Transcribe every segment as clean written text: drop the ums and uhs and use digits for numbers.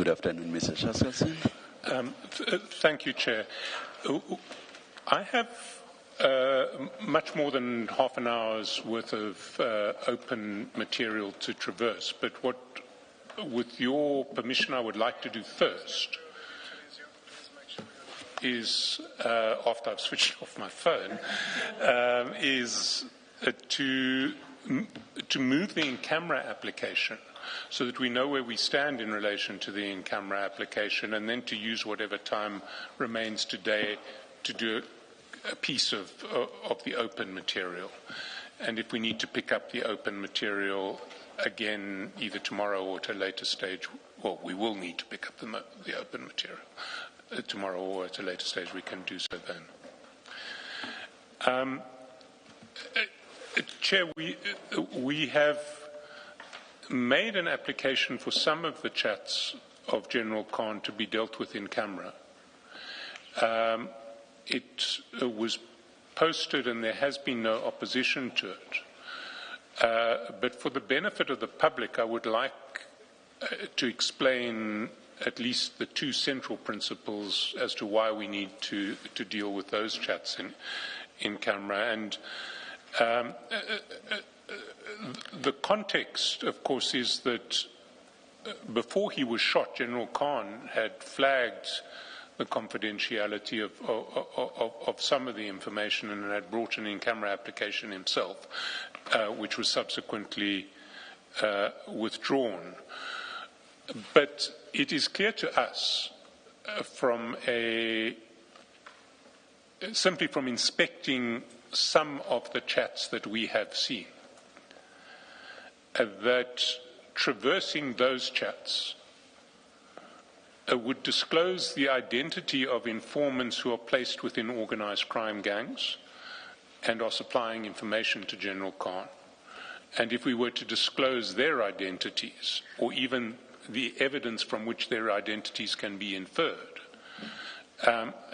Good afternoon, Mr. Chaskalson. Thank you, Chair. I have much more than half an hour's worth of open material to traverse, but what, with your permission, I would like to do first is, after I've switched off my phone, is to move the in-camera application so that we know where we stand in relation to the in-camera application, and then to use whatever time remains today to do a piece of the open material. And if we need to pick up the open material again, either tomorrow or at a later stage, well, we will need to pick up the open material tomorrow or at a later stage, we can do so then. Chair, we have made an application for some of the chats of General Khan to be dealt with in camera. It was posted and there has been no opposition to it. But for the benefit of the public, I would like to explain at least the two central principles as to why we need to deal with those chats in camera. And the context, of course, is that before he was shot, General Khan had flagged the confidentiality of some of the information and had brought an in-camera application himself, which was subsequently withdrawn. But it is clear to us simply from inspecting some of the chats that we have seen, that traversing those chats would disclose the identity of informants who are placed within organized crime gangs and are supplying information to General Khan. And if we were to disclose their identities, or even the evidence from which their identities can be inferred,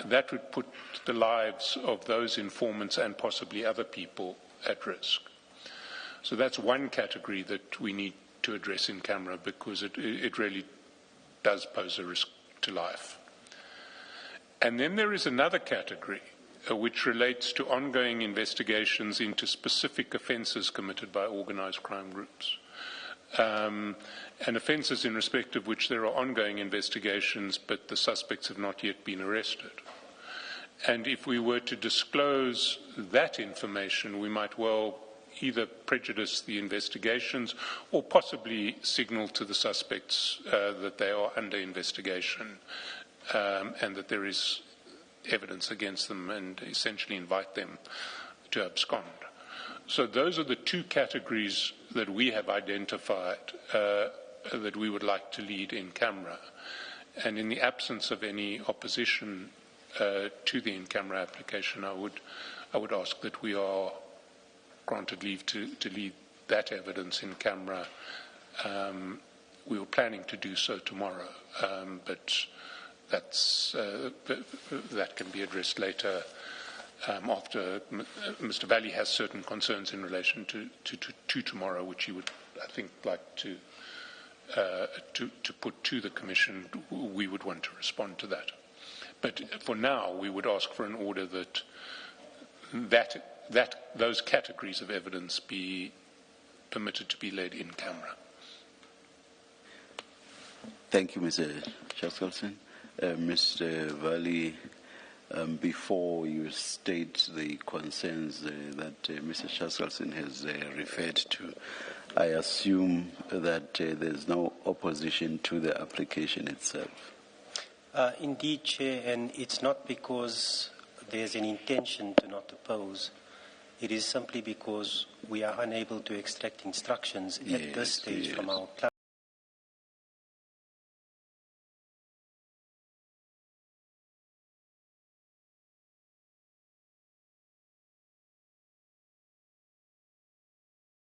that would put the lives of those informants and possibly other people at risk. So that's one category that we need to address in camera, because it really does pose a risk to life. And then there is another category which relates to ongoing investigations into specific offences committed by organised crime groups, and offences in respect of which there are ongoing investigations, but the suspects have not yet been arrested. And if we were to disclose that information, we might well either prejudice the investigations or possibly signal to the suspects that they are under investigation and that there is evidence against them, and essentially invite them to abscond. So those are the two categories that we have identified that we would like to lead in camera. And in the absence of any opposition to the in-camera application, I would ask that we are granted leave to lead that evidence in camera. We were planning to do so tomorrow, but that can be addressed later after Mr. Valley has certain concerns in relation to tomorrow, which he would, I think, like to put to the Commission. We would want to respond to that. But for now, we would ask for an order that those categories of evidence be permitted to be led in camera. Thank you, Mr. Chaskalson. Mr. Valley, before you state the concerns that Mr. Chaskalson has referred to, I assume that there's no opposition to the application itself. Indeed, Chair, and it's not because there's an intention to not oppose. It is simply because we are unable to extract instructions at this stage from our client.